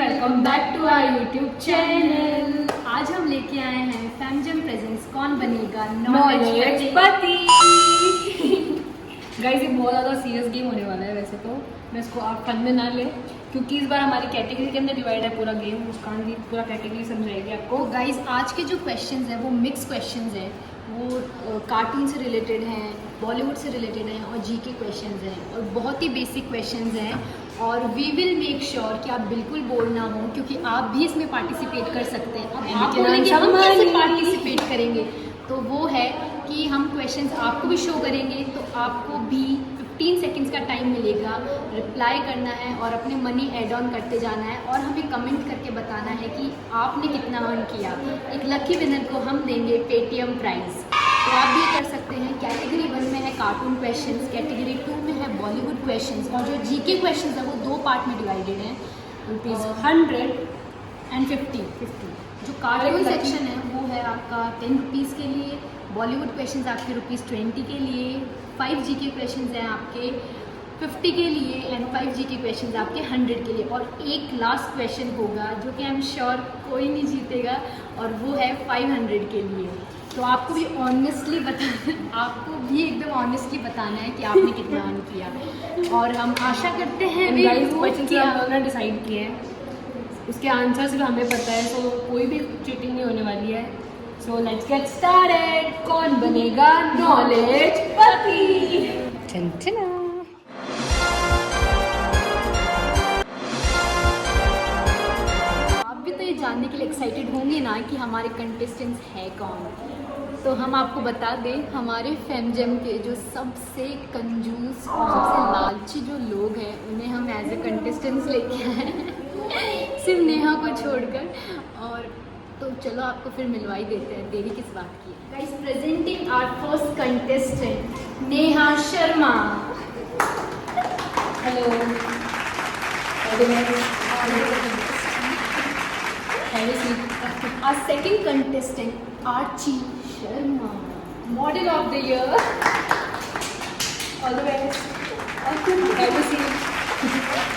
Welcome back to our YouTube channel. आज हम लेके आए हैं फैमजम प्रेजेंट्स कौन बनेगा नॉलेज पति। गाइस ये बहुत ज़्यादा सीरियस गेम होने वाला है। वैसे तो मैं इसको आप फन में ना ले, क्योंकि इस बार हमारी कैटेगरी के अंदर डिवाइड है पूरा गेम। मुस्कान जी पूरा कैटेगरी समझाएगी आपको। तो गाइस आज के जो क्वेश्चंस हैं वो मिक्स क्वेश्चंस हैं, वो कार्टून से रिलेटेड हैं, बॉलीवुड से रिलेटेड हैं और जीके क्वेश्चंस हैं और बहुत ही बेसिक क्वेश्चंस हैं। और वी विल मेक श्योर कि आप बिल्कुल बोर ना हो, क्योंकि आप भी इसमें पार्टिसिपेट कर सकते हैं। अब आप बोलेंगे हम कैसे पार्टिसिपेट करेंगे, तो वो है कि हम क्वेश्चंस आपको भी शो करेंगे, तो आपको भी 15 सेकंड्स का टाइम मिलेगा, रिप्लाई करना है और अपने मनी ऐड ऑन करते जाना है और हमें कमेंट करके बताना है कि आपने कितना अर्न किया। एक लकी विनर को हम देंगे पेटीएम प्राइज़। तो आप भी कर सकते हैं। कैटेगरी 1 में है कार्टून क्वेश्चंस, कैटेगरी 2 में है बॉलीवुड क्वेश्चंस और जो जीके क्वेश्चंस है वो 2 पार्ट में डिवाइडेड हैं, ₹100 एंड 50। जो कार्टून सेक्शन है वो है आपका ₹10 के लिए, बॉलीवुड क्वेश्चंस आपके ₹20 के लिए, 5 जीके क्वेश्चंस हैं आपके 50 के लिए एंड 5 जीके क्वेश्चंस आपके 100 के लिए। और एक लास्ट क्वेश्चन होगा जो कि आई एम श्योर कोई नहीं जीतेगा और वो है 500 के लिए। तो आपको भी ऑनेस्टली आपको भी एकदम ऑनेस्टली बताना है कि आपने कितना अर्न किया। और हम आशा करते हैं क्वेश्चन हम लोगों ने डिसाइड किए हैं, उसके आंसर्स भी हमें पता है, सो कोई भी चीटिंग नहीं होने वाली है। So let's get started. कौन बनेगा नॉलेज पति। आप भी तो ये जानने के लिए एक्साइटेड होंगे ना कि हमारे कंटेस्टेंट्स है कौन। तो हम आपको बता दें, हमारे फैमजम के जो सबसे कंजूस और सबसे लालची जो लोग हैं उन्हें हम एज ए कंटेस्टेंट्स लेके आए हैं, सिर्फ नेहा को छोड़कर। और तो चलो आपको फिर मिलवाई देते हैं, देरी किस बात की है। Guys presenting our first contestant Neha Sharma. Hello. Our second contestant, Archie Sharma, Model of the Year. All the best. Have a seat.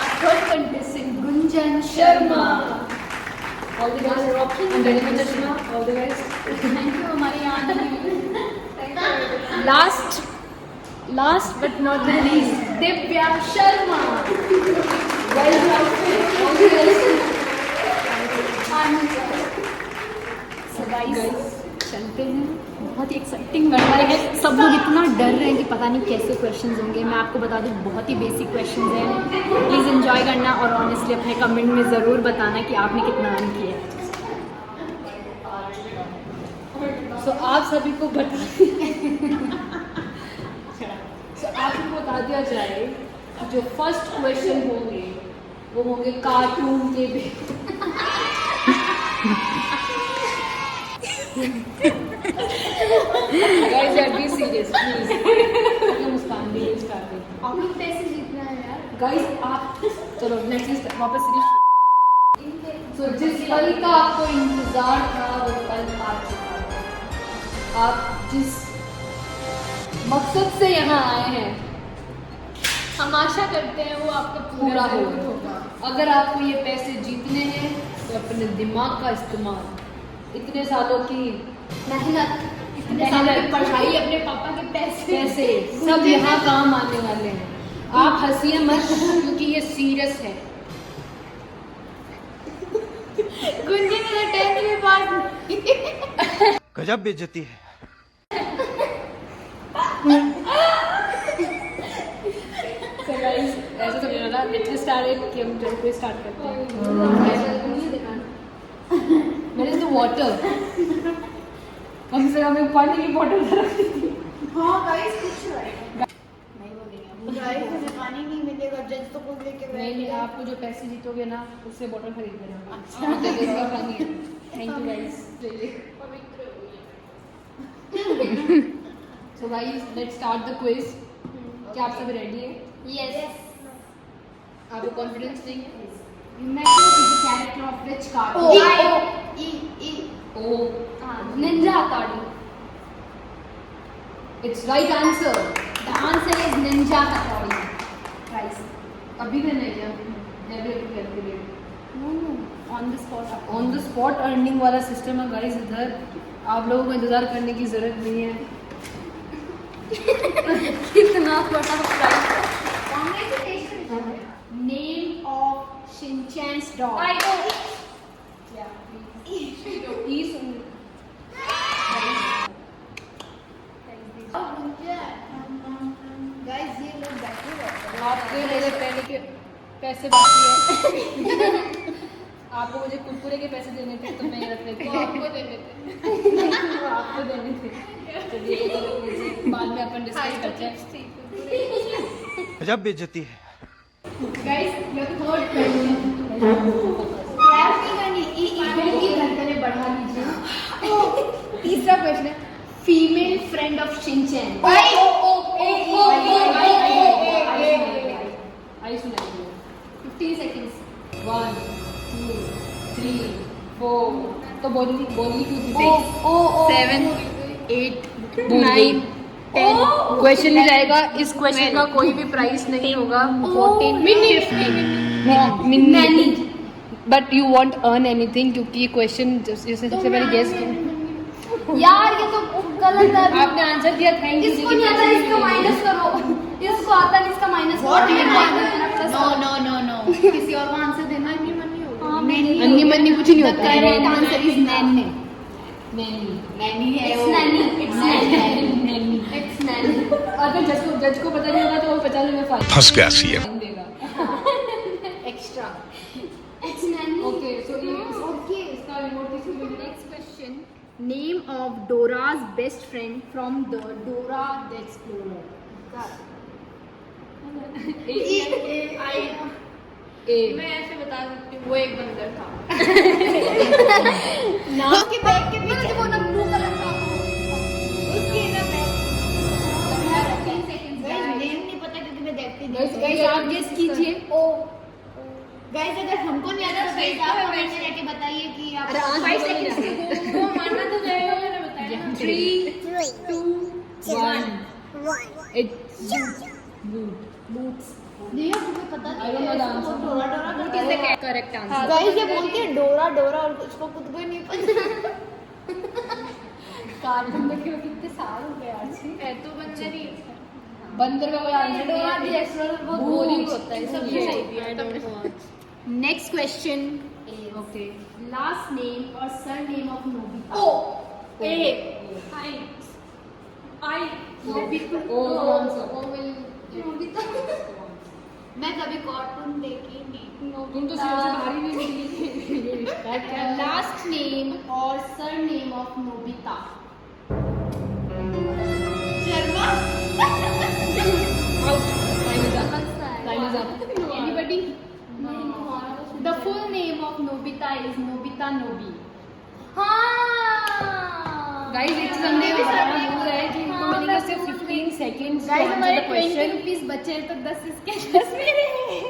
Our third contestant, Gunjan Sharma. All the best. Rocking. And Daniel Sharma. All the best. Thank you हमारे यहाँ आने। Last but not the least, Divya Sharma. Welcome. All the best. So guys, चलते हैं। बहुत ही exciting लग रहा है, सब लोग इतना डर रहे हैं कि पता नहीं कैसे क्वेश्चंस होंगे। मैं आपको बता दूं बहुत ही बेसिक क्वेश्चंस हैं। प्लीज़ एंजॉय करना और ऑनेस्टली अपने कमेंट में ज़रूर बताना कि आपने कितना अर्न किया। सो आप सभी को बता दिया जाए कि जो फर्स्ट क्वेश्चन होंगे वो होंगे कार्टून के Guys, be serious, please. मुस्कान भी स्टार्ट करते हैं। आप लोग पैसे जीतना है यार। Guys, आप चलो नेक्स्ट वापस सो जिस पल का आपको इंतजार था वो पल आ चुका है। आप जिस मकसद से यहाँ आए हैं हम आशा करते हैं वो आपका पूरा होगा। अगर आपको ये पैसे जीतने हैं तो अपने दिमाग का इस्तेमाल, इतने सालों की मेहनत, इतने सालों की पढ़ाई, अपने पापा के पैसे सब यहाँ काम आने वाले हैं। आप हंसिए मत क्योंकि ये सीरियस है। गुंजी मेरा 10th में पास। गजब बेइज्जती है। So guys, ऐसा समझ लो ना, लेट्स स्टार्ट कि हम जल्दी स्टार्ट करते हैं। Where is the water? कम से कम एक पानी की बोतल रखी थी। हाँ गाइस कुछ नहीं बोलेंगे। गाइस हमें पानी नहीं मिलेगा, जज तो बोल लेके नहीं, आपको जो पैसे जीतोगे ना उससे बोतल खरीद लेना। अच्छा इसका पानी है। Thank you guys. Pavitra so guys let's start the quiz. क्या आप सब रेडी है? यस। आपको कॉन्फिडेंस नहीं है? मैं कैरेक्टर ऑफ विच कार्ड? ओ Ninja Hattori. It's right answer. The answer is Ninja Hattori. Right. अभी भी नहीं है। Never to calculate. On the spot on the spot earning वाला सिस्टम है गाइस इधर, आप लोगों को इंतजार करने की जरूरत नहीं है। कितना बड़ा प्राइस है। Name of Shinchan's dog. I know ई सुन गाइस ये लोग बैठे रहते हैं। आपके मेरे पहले के पैसे बाकी है। आपको मुझे कुरकुरे के पैसे देने थे तो मैं ये रख लेती हूँ। आपको देने थे। आपको देने थे। चलिए ये तो रख लीजिए, बाद में अपन डिस्कस करते हैं। गजब बेइज्जती है। Guys your third question. Clap नहीं करनी, की धड़कनें बढ़ा लीजिए। तीसरा क्वेश्चन है फीमेल फ्रेंड ऑफ शिनचैन। आई सुनाइए। 15 seconds। 1 2 3 4 तो बोली क्यों थी? 7 8 9 10 क्वेश्चन नहीं जाएगा। इस क्वेश्चन का कोई भी प्राइस नहीं होगा। 14 many but you want earn anything क्योंकि ये क्वेश्चन जैसे सबसे पहले गेस यार ये तो गलत है। आपने आंसर दिया। Thank you. इसको नहीं आता इसका माइनस करो। इसको आता नहीं इसका माइनस करो। नो किसी और को आंसर देना है। अन्नी मन्नी कुछ नहीं होता है। Correct answer is Naini. Naini है It's वो। nanny, it's nanny. Naini. It's Naini. अगर जज को पता नहीं होगा तो वो 50 में फाइन फंस गया सीएम। देगा। Extra it's nanny. Okay so ये ओके इसका रिमोट किसी को next question name of Dora's best friend from the Dora the Explorer. मैं ऐसे बता सकती हूँ वो एक बंदर था। ना उसके बैग के पीछे वो ना ब्लू कलर का उसके ना बैग। 15 seconds गाइस नेम नहीं पता क्योंकि मैं देखती नहीं। गाइस आप गेस कीजिए। ओ गाइस अगर हमको नहीं आता तो गाइस आप कमेंट में जाके बताइए कि आप 5 seconds को मानना तो जाएगा। मैंने बताया 3 2 1 बूट्स। नहीं तुम्हें पता I don't know the answer. डोरा किसने करेक्ट आंसर गाइस ये बोलते हैं डोरा डोरा और उसको खुद को ही नहीं पता। कार्टून देखे हुए कितने साल हो गए आज से। है तो बंदर ही बंदर का कोई आंसर नहीं डोरा है। द एक्सप्लोरर बहुत Boring बोरिंग होता है, सब इसलिए। सही दिया। Next question okay last name और सर नेम ऑफ नोबिता। ओ ए आई नोबिता। ओ आंसर नोबिता। मैं कभी कार्टून देखी नहीं। तुम तो सिर्फ से बाहर ही नहीं निकली। लास्ट नेम और surname of Nobita. Sharma. Out time is up Anybody? The full name of Nobita is Nobita Nobi. Guys एक चीज हमने भी सारा भूल गए कि इनको मिलेगा सिर्फ 15 सेकंड्स गाइस हमारे 20 क्वेश्चन। रुपीस बचे हैं तो 10 इसके 10 मेरे हैं।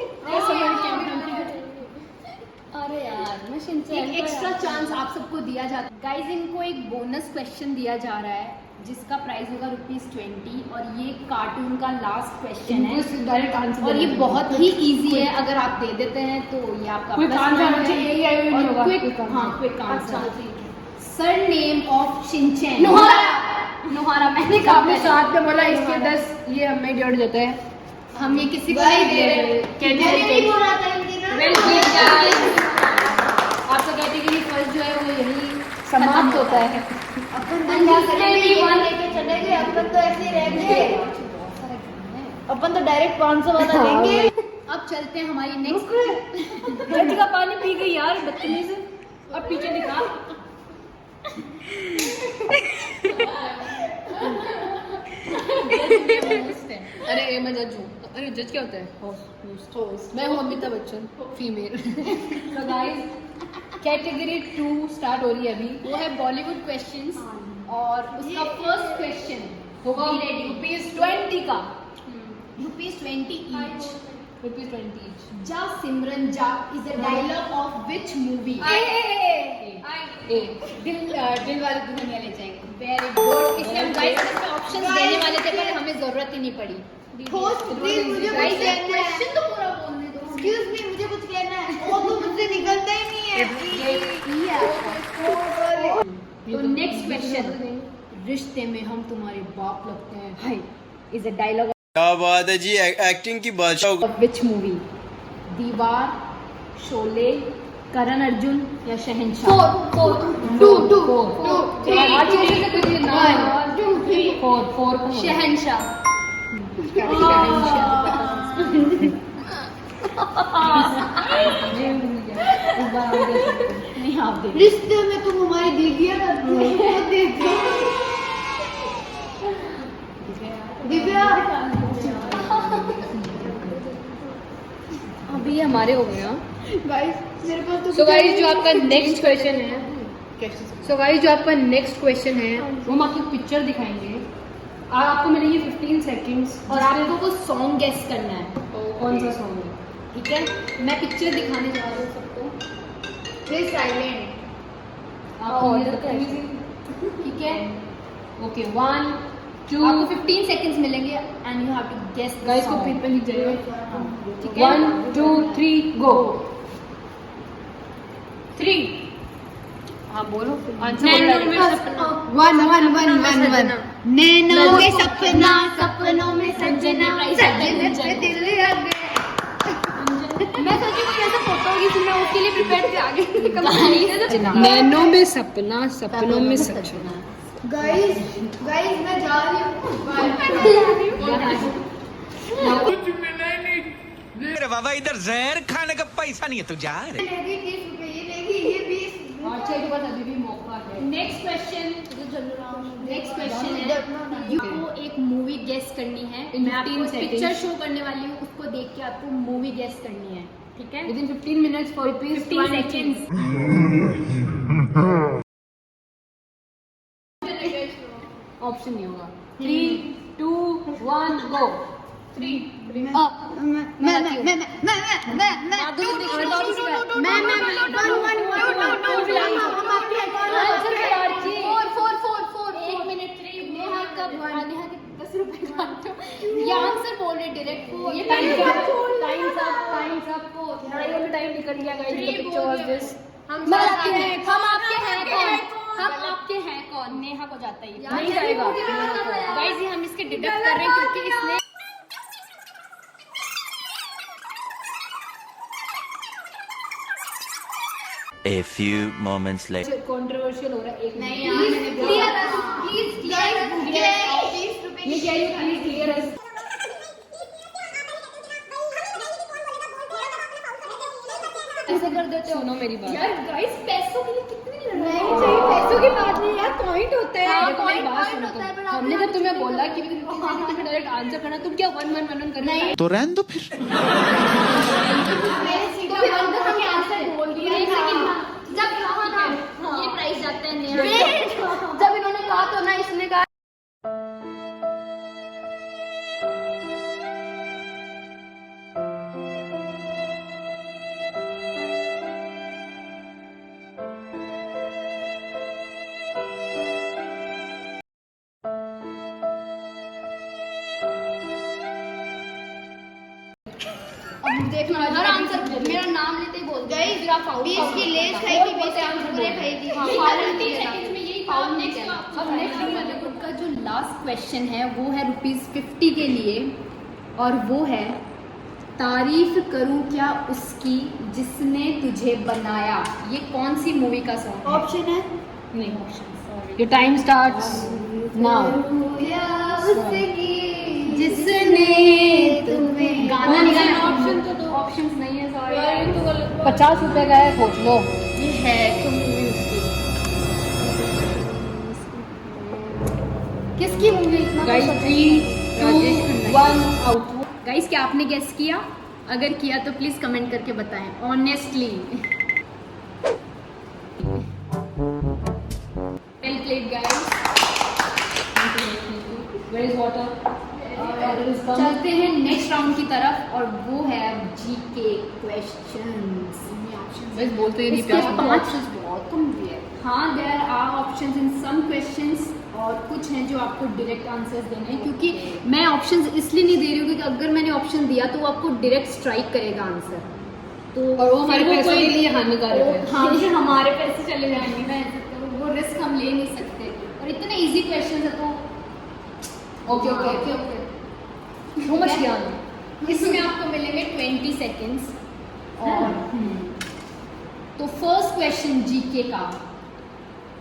अरे यार मैं शिनचैन एक एक्स्ट्रा चांस आप सबको दिया जाता है। गाइस इनको एक बोनस क्वेश्चन दिया जा रहा है जिसका प्राइस होगा ₹20 और ये कार्टून का लास्ट क्वेश्चन है डायरेक्ट आंसर और ये बहुत ही इजी है। अगर आप दे देते हैं तो ये आपका क्विक plus आंसर point होना चाहिए। यही आई नहीं होगा quick quick answer. Sir name of Shinchan. नोहारा मैंने कहा आपने साथ में बोला इसके 10 ये हमें जोड़ देते हैं। हम ये किसी को नहीं दे रहे। कैटेगरी बोला था इनकी ना। आपका कैटेगरी फर्स्ट जो है वो यही समाप्त होता है। अपन तो क्या करेंगे लेके चले गए। अपन तो ऐसे ही रह गए। अपन तो डायरेक्ट 500 वाला लेंगे। अब चलते हैं हमारी नेक्स्ट। जज का पानी पी गई यार बदतमीज। अब पीछे दिखा। अरे मैं जज हूँ। अरे जज क्या होता है? होस्ट। मैं हूँ अमिताभ बच्चन फीमेल। तो गाइस कैटेगरी 2 स्टार्ट हो रही है अभी। वो है बॉलीवुड क्वेश्चंस और उसका फर्स्ट क्वेश्चन होगा ₹20 का। ₹20 each. ₹20 जा सिमरन जा is a dialogue of which movie? Dilwale Dulhania Le Jayenge. Very good. इसलिए हम गाइस इसमें ऑप्शंस देने वाले थे पर हमें जरूरत ही नहीं पड़ी। होस्ट प्लीज मुझे कुछ कहना है। क्वेश्चन तो पूरा बोलने दो। एक्सक्यूज मी मुझे कुछ कहना है। वो तो मुझसे से निकलता ही नहीं है। तो नेक्स्ट क्वेश्चन, रिश्ते में हम तुम्हारे बाप लगते हैं, हाय इज अ डायलॉग क्या बात है जी, एक्टिंग की बादशाह। Of which movie? दीवार, शोले, करण अर्जुन या शहंशाह? शहंशाह। नहीं आप दे। रिश्ते में तुम हमारी दीदियाँ दिव्या अभी ये हमारे हो गए। गाइस मेरे पास तो सो गाइस जो आपका नेक्स्ट क्वेश्चन है, वो हम आपको पिक्चर दिखाएंगे और आपको मिलेंगे 15 सेकंड्स और आपको वो सॉन्ग गेस करना है कौन सा सॉन्ग है, ठीक है? मैं पिक्चर दिखाने जा रही हूँ सबको, फिर साइलेंट। आपको ये ठीक है? ओके 1 2 आपको 15 सेकंड्स मिलेंगे and you have to guess guys को पेपर लिख जाइए, ठीक है? 1 2 3 गो। 3 हाँ बोलो आंसर। वन नैनो में सपना, सपनों में सजना, सजने पे दिल लग गए। मैं सोची कोई ऐसा फोटो होगी तो मैं उसके लिए प्रिपेयर थे आगे। नैनो में सपना, सपनों में सजना। गाइस मैं जा रही हूँ। अरे बाबा, इधर जहर खाने का पैसा नहीं है, तू जा रे। ये लेगी 30 रुपए, ये लेगी ये 20। अच्छा के पास अभी भी मौका है। नेक्स्ट क्वेश्चन है, आपको एक मूवी गेस करनी है। मैं आपको पिक्चर शो करने वाली हूँ, उसको देख के आपको मूवी गेस करनी है, ठीक है? Within 15 minutes for 15 seconds. Option नहीं होगा। 3 2 1 गो। 3 ये आंसर बोल रहे डायरेक्ट। ये टाइम्स अप टाइम निकल गया गाइस। Picture was this. हम आपके हैं कौन? नेहा को जाता है, नहीं जाएगा गाइस। ये हम इसके डिडक्ट कर रहे हैं क्योंकि इसने A few moments later. Controversial हो रहा है। एक नहीं मिनट। यार, मैंने प्लीज ये क्या है? प्लीज क्लियर है। ऐसे कर देते हो। सुनो मेरी बात यार गाइस, पैसों के लिए कितनी लड़ाई नहीं चाहिए, पैसों की बात नहीं यार, पॉइंट होता है। देखो मेरी बात सुनो तुम। हमने जब तुम्हें बोला कि तुम्हें डायरेक्ट आंसर करना, तुम क्या 1 1 1 1 करना? नहीं तो रहने दो फिर। हमने आंसर बोल दिया। जब ये प्राइस जाता है नेहा, जब इन्होंने कहा तो ना, इसने कहा देखना हर आंसर मेरा नाम लेते ही बोल दो। गाइस फिर आप आउट 20 की लेस खाई थी, 20 कुरकुरे खाई थी। हाँ, 15 सेकंड्स में यही था। अब नेक्स्ट का जो लास्ट क्वेश्चन है वो है ₹50 के लिए, और वो है तारीफ करूं क्या उसकी जिसने तुझे बनाया। ये कौन सी मूवी का सॉन्ग है? ऑप्शन है नहीं option, your time starts now. जिसने तुम्हें गाना निकालना। ऑप्शन तो दो। ऑप्शंस नहीं है, सॉरी। 50 रुपए का है, सोच लो। ये है तुम मूवी उसकी। किसकी मूवी? Guys 3 2 1 out. गाइस क्या आपने गेस किया? अगर किया तो प्लीज कमेंट करके बताएं honestly. Well played guys. Where is water? चलते हैं नेक्स्ट राउंड की तरफ, और वो है जीके क्वेश्चंस। बस बोलते ही नहीं, इसके 5 बहुत कम दिए। हाँ, there are options in some questions, और कुछ हैं जो आपको डायरेक्ट आंसर्स देने हैं, क्योंकि मैं ऑप्शंस इसलिए नहीं दे रही हूँ क्योंकि अगर मैंने ऑप्शन दिया तो वो आपको डायरेक्ट स्ट्राइक करेगा आंसर, तो और वो हमारे फिर पैसों कोई- के लिए हानिकारक है। हाँ ये हमारे पैसे चले जाएंगे ना ऐसे, तो वो रिस्क हम ले नहीं सकते। और इतने इजी क्वेश्चन है तो okay okay okay okay. So much ज्ञान। इसमें आपको मिलेंगे 20 सेकेंड्स। और तो फर्स्ट क्वेश्चन जीके का,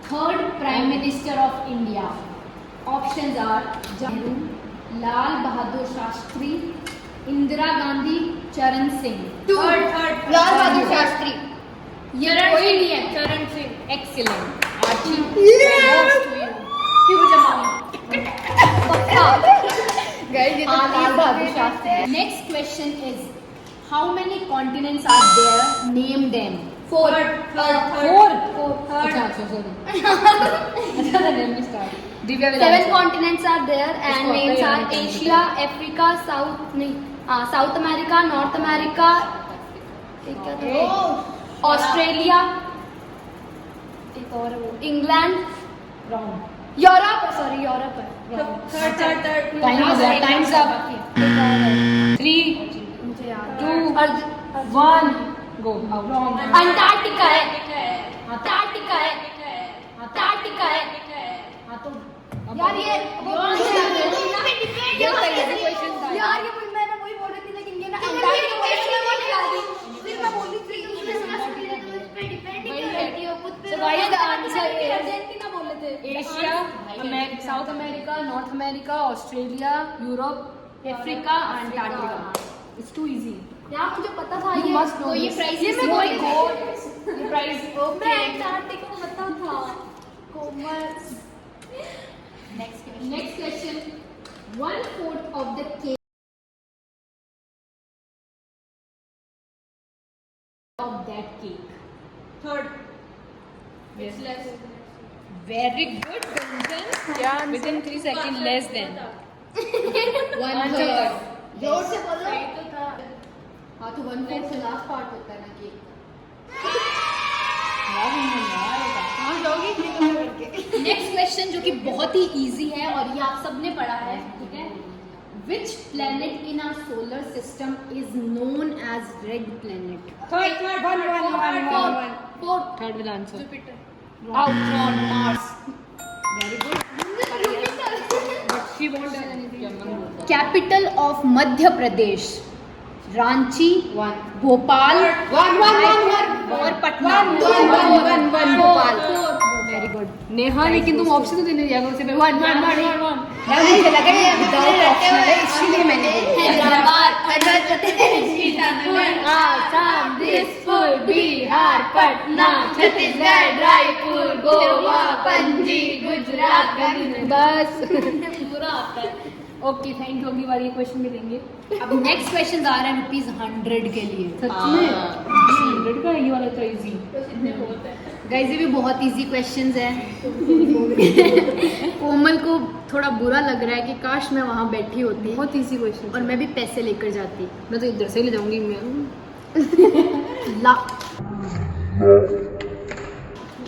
third prime minister of India, options are Nehru, Lal Bahadur Shastri, Indira Gandhi, Charan Singh. Third Lal Bahadur Shastri. ये चरण कोई सिंह, नहीं है। चरण सिंह। एक्सीलेंट आरती। क्यों जमा Next question is, how many continents are there? Name them. Third अच्छा अच्छा सॉरी। अच्छा let me start. Divya will Seven answer. continents are there and इसको names आता are ही नहीं Asia, Africa, South America, North America, Australia, एक और वो England, Europe, sorry Europe है। Third Time's up. 3, मुझे याद 2, 1, go. Out. अंटार्कटिका है, अंटार्कटिका है, अंटार्कटिका है। हाँ तो यार ये question था। यार ये मैंने वही बोल रही थी लेकिन ये ना अंटार्कटिका फिर मैं बोल रही थी So guys, the answer is Argentina बोल रहे थे। Asia, South America, North America, Australia, Europe, Africa, Antarctica. It's too easy. यार मुझे पता था You ये must know तो ये this. prize ये मैं किसको बोल मिलेगा? ये prize. मैं अंटार्कटिका को पता था। Commerce. Next question. 1/4 of the cake of that cake. Third Yes. Very good, Gunjan. Yeah, within 3 seconds, less than. 1/3. जोर से बोलो। सही तो था। हाँ तो 1/4 से लास्ट पार्ट होता है ना केक। नेक्स्ट क्वेश्चन जो कि बहुत ही इजी है और ये आप सबने पढ़ा है, ठीक है? Which planet in our solar system is known as red planet? Third Third will answer. Outron, Mars. Very good. But she won't tell anything. Capital of Madhya Pradesh. Ranchi, 1. Bhopal, और पटना। भोपाल। Very good. नेहा लेकिन तुम ऑप्शन तो देने दिया करो उसे। 1. मुझे लगा ये विदाउट ऑप्शन है इसलिए मैंने आसाम, दिसपुर, बिहार, पटना, छत्तीसगढ़, रायपुर, गोवा, पणजी, गुजरात, बस पूरा आता है। Okay thank you. अगली बार ये क्वेश्चन भी देंगे। अब नेक्स्ट क्वेश्चन आ रहा है ₹100 के लिए। सच में 100 का ये वाला तो इजी। गाइस ये भी बहुत इजी क्वेश्चंस हैं। कोमल को थोड़ा बुरा लग रहा है कि काश मैं वहाँ बैठी होती बहुत इजी क्वेश्चन और मैं भी पैसे लेकर जाती। मैं तो इधर से ले जाऊंगी मैं। ला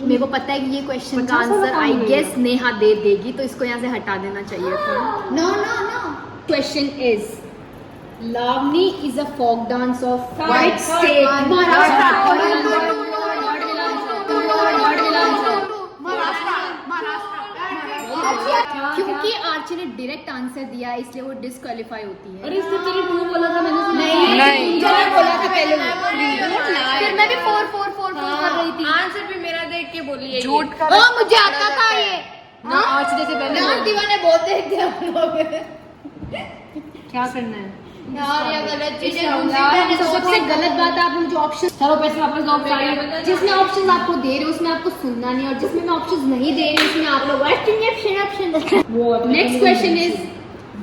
मेरे को पता है कि ये क्वेश्चन का 50 वाला आंसर काम आई नहीं गेस नेहा दे देगी, तो इसको यहाँ से हटा देना चाहिए था। No no no. Question is, Lavani is a folk dance of which state? क्योंकि आर्ची ने डायरेक्ट आंसर दिया इसलिए वो डिस्क्वालीफाई होती है। अरे इससे तेरे 2 बोला था मैंने सुना। नहीं बोला था पहले। फिर मैं भी 4 कर रही थी। आंसर भी मेरा देख के बोली है। झूठ का हाँ मुझे आता था ये। ना आज जैसे पहले बोल। दीवाने बहुत देखते हम लोग। क्या करना है? यार ये गलत चीज है। यार सबसे गलत बात है, आपने जो ऑप्शन, चलो पैसे वापस दो सारे। जिसमें ऑप्शन आपको दे रहे हो उसमें आपको सुनना नहीं, और जिसमें मैं ऑप्शन नहीं दे रही उसमें आप लोग option. Next question is,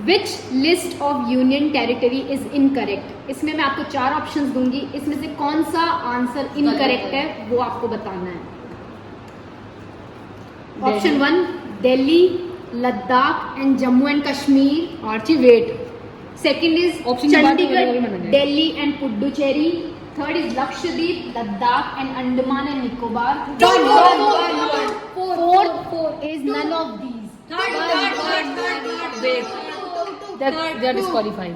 which list of union territory is incorrect? इसमें मैं आपको 4 ऑप्शंस दूंगी, इसमें से कौन सा आंसर इनकरेक्ट है वो आपको बताना है। Option 1 Delhi, Ladakh and Jammu and Kashmir. Archi wait. Second is Option की बात करें, चंडीगढ़, वही माना जाए। Delhi and Puducherry. Third is Lakshadweep, Ladakh and Andaman and Nicobar. Fourth is none of these. They are disqualified.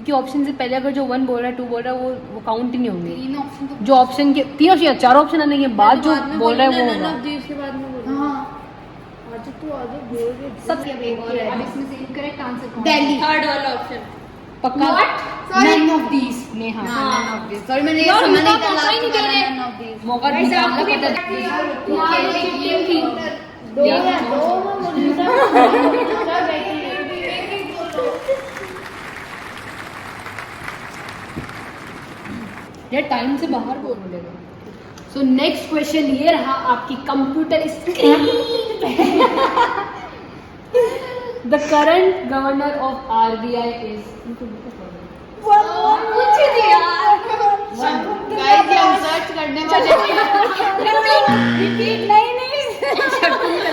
क्योंकि ऑप्शन से पहले अगर जो 1 बोल रहा है 2 बोल रहा है वो काउंट ही नहीं होंगे। तीन ऑप्शन तो जो ऑप्शन के 3 ऑप्शन 4 ऑप्शन आने के बाद जो बोल रहा है वो होगा। के बाद में बोल हाँ आज तू आगे बोल रही सब अब एक और है। अब इसमें से इनकरेक्ट आंसर कौन दिल्ली। थर्ड वाला ऑप्शन पक्का Sorry. None of these Neha. Sorry मैंने ये यार, समझ उनका नहीं मौका ही नहीं दे रहे। None of these. मौका Guys, आपको भी पता पता दो या दो यार टाइम से बाहर बोल बोलेगा। सो नेक्स्ट क्वेश्चन ये रहा आपकी computer screen the current governor of RBI is पूछ दिया गाइस ये हम सर्च करने वाले रिपीट नहीं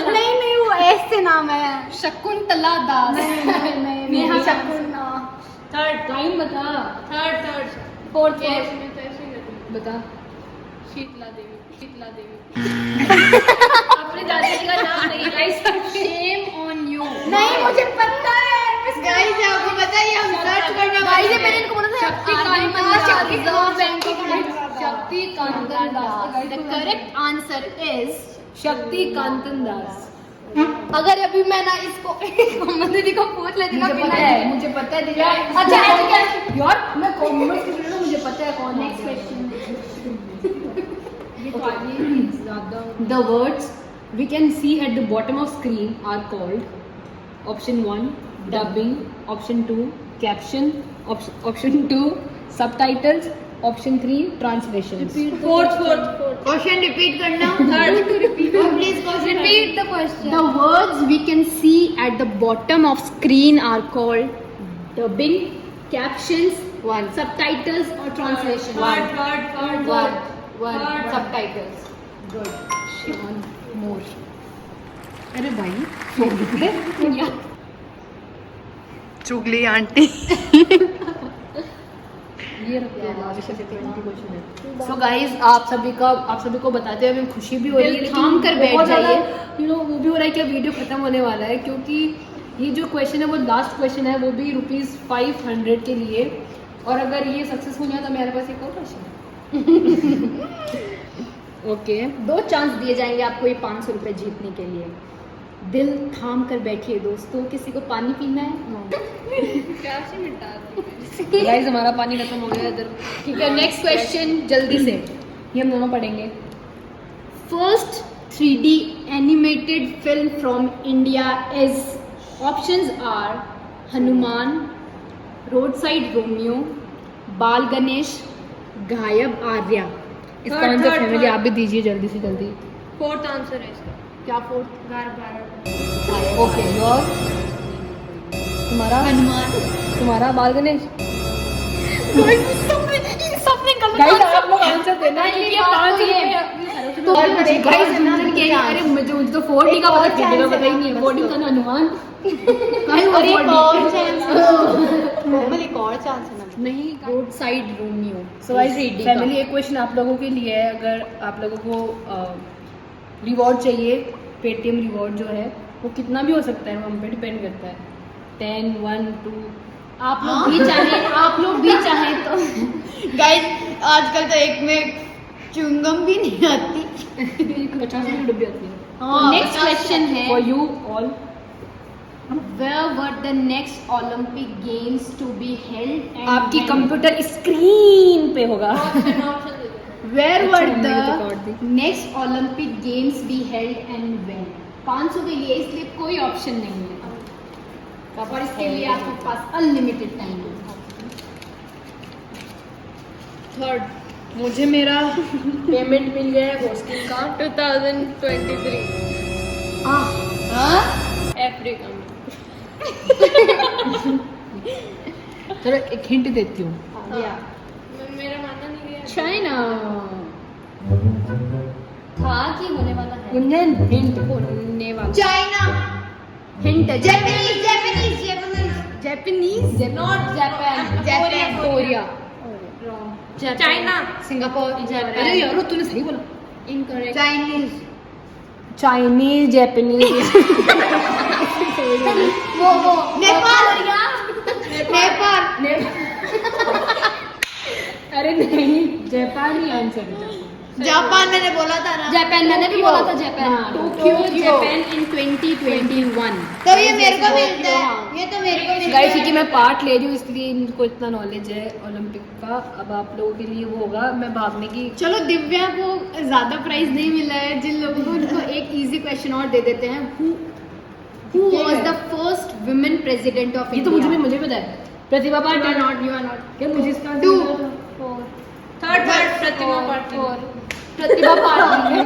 नहीं नहीं वो ऐसे नाम है शकुंतला दास। नेहा शकुंतला थर्ड टाइम बता। थर्ड फोर्थ ये इसमें तो ऐसे ही करती बता शीतला देवी अपने दादी का नाम नहीं गाइस शेम ऑन यू नहीं मुझे पता है गाइस आपको पता है ये हम सर्च करने वाले गाइस मैंने इनको बोला था शक्ति कांतन दास। द करेक्ट आंसर इज शक्ति कांतन दास। अगर अभी मैं ना इसको मोहम्मद दीदी को पूछ लेती ना मुझे पता है मुझे पता है दिव्या। अच्छा यार मैं कॉमर्स की स्टूडेंट हूं मुझे पता है कौन। Next question The words we can see at the bottom of screen are called option 1 dubbing, option 2 caption, option 2 subtitles, option 3 translation. Fourth question repeat करना please question repeat the question The words we can see at the bottom of screen are called dubbing, captions, subtitles or translation. One subtitles Shivan more. अरे भाई चुगली aunty ये so guys आप सभी को बताते हुए हमें खुशी भी हो रही है दिल थाम कर बैठ बहुत ज़्यादा, जाइए। you know, वो भी हो रहा है कि वीडियो खत्म होने वाला है क्योंकि ये जो क्वेश्चन है वो लास्ट क्वेश्चन है वो भी ₹500 के लिए। और अगर ये सक्सेसफुल नहीं है तो मेरे पास एक और क्वेश्चन है। ओके 2 चांस दिए जाएंगे आपको ये 500 रुपए जीतने के लिए। दिल थाम कर बैठिए दोस्तों। किसी को पानी पीना है? कैसे मिटा दी गाइस हमारा पानी खत्म हो गया इधर। ठीक है नेक्स्ट क्वेश्चन जल्दी से। ये हम दोनों पढ़ेंगे। First 3D animated film from India is options are Hanuman, road side Romeo, Bal Ganesh, Gayab Arya. इसका Third, answer third, family third. आप भी दीजिए जल्दी से जल्दी। फोर्थ आंसर है इसका क्या फोर्थ? ओके योर तुम्हारा हनुमान तुम्हारा बाल गणेश। सबने गाइस आप लोग आंसर देना है नहीं, ये बात 5 तो ये रुपए। तो और गाइस गाइस रीजन क्या है? अरे मुझे तो 4D का पता है 3D का पता ही नहीं है। 4D का ना हनुमान और एक और चांस नॉर्मल एक और चांस है ना नहीं road side Romeo. So guys family एक क्वेश्चन आप लोगों के लिए है। अगर आप लोगों को रिवॉर्ड चाहिए पेटीएम रिवॉर्ड जो है वो कितना भी हो सकता है वो हम पे डिपेंड करता है। 10 1 2 आप लोग भी चाहें तो गाइस आजकल तो एक में चुंगम भी नहीं आती 50 रुपये डब्बी आती है। नेक्स्ट क्वेश्चन है for you all Where were the next Olympic Games to be held? And आपकी when? कंप्यूटर स्क्रीन पे होगा। Where were अच्छा, हमने तो record the next Olympic Games be held and when? 500 के लिए इसलिए कोई ऑप्शन नहीं है और इसके लिए आपके पास अनलिमिटेड टाइम है। थर्ड मुझे मेरा पेमेंट मिल गया है हॉस्टल का 2023 अफ्रीका में चलो एक हिंट देती हूँ। मेरा मानना नहीं गया चाइना था कि होने वाला है गुंजन हिंट होने वाला China hint Japanese Japanese Japanese Japanese not Japan Japan Korea China Singapore अरे यार तूने सही बोला। इनकरेक्ट चाइनीज चाइनीज जापानीज वो नेपाल नेपाल अरे नहीं, जापान ही आंसर है। जापान मैंने बोला था ना। जापान मैंने भी बोला था जापान। हाँ, टोक्यो टोक्यो। जापान इन 2021। तो ये मेरे को मिलता है, ये तो मेरे को मिलता गाइस है। क्योंकि मैं पार्ट ले रही हूँ इसलिए इनको इतना नॉलेज है ओलंपिक का। अब आप लोगों के लिए वो होगा, मैं भागने की। चलो दिव्या को ज्यादा प्राइस नहीं मिला है, जिन लोगों को उनको एक इजी क्वेश्चन और दे देते हैं। Who was the first women president of ये India? तो मुझे पता है। प्रतिभा You are Patil. not, you are not. क्या मुझे इसका Two. थर्ड प्रतिमा पाटिल। प्रतिभा पाटिल।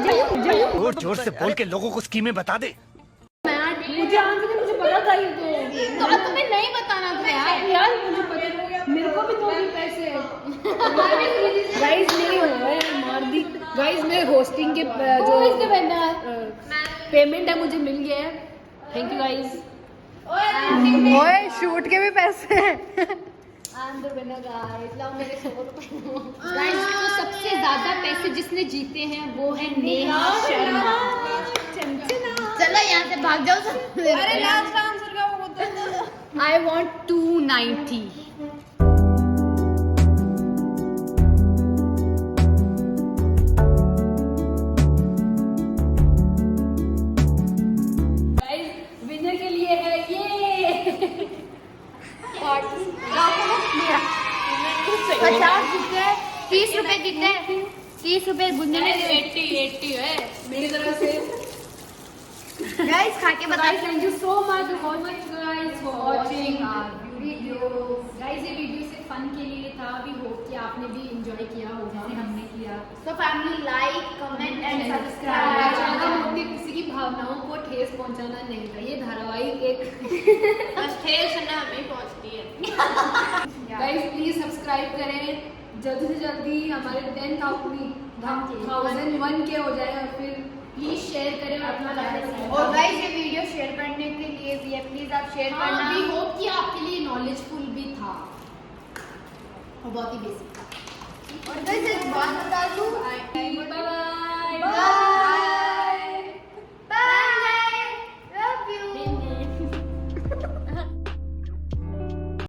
जोर जोर से बोल के लोगों को स्कीमें बता दे। मुझे आंसर नहीं, मुझे पता था ये तो। तो अब तुम्हें नहीं बताना था यार। यार मुझे पता, मेरे को भी दोगी पैसे। गाइस नहीं हो रहा है, मार दी। गाइस मेरे होस्टिंग के जो पेमेंट है मुझे मिल गया है। Thank you guys. ओए शूट के भी पैसे। Guys, तो सबसे ज्यादा पैसे जिसने जीते हैं वो है नेहा शर्मा। चलो यहाँ से भाग जाओ। अरे लास्ट आंसर का वो बता दो। I want 290. गाइस विनर के लिए है ये 50 जीते, 30 रुपए जीते, 30 रुपए गुंजे ने 80 है। मेरी तरफ से। गाइस खा के बताइए। Thank you so much guys for watching video. Guys ये वीडियो सिर्फ फन के लिए था। वी होप कि आपने भी एंजॉय किया होगा, हमने किया। तो फैमिली लाइक कमेंट एंड ज़्यादा सब्सक्राइब। मोटी किसी की भावनाओं को ठेस पहुंचाना नहीं था। ये धारावाहिक एक बस ठेस ना हमें पहुंचती है। गाइस प्लीज सब्सक्राइब करें जल्दी से जल्दी। हमारे 10,001 के हो जाए और फिर प्लीज शेयर करें और अपना लाइक और गाइस ये वीडियो शेयर करने के लिए भी है, प्लीज आप शेयर करना। वी होप कि आपके लिए नॉलेजफुल भी था और बहुत ही बेसिक था। और गाइस एक बात बता दूं, बाय बाय। बाय।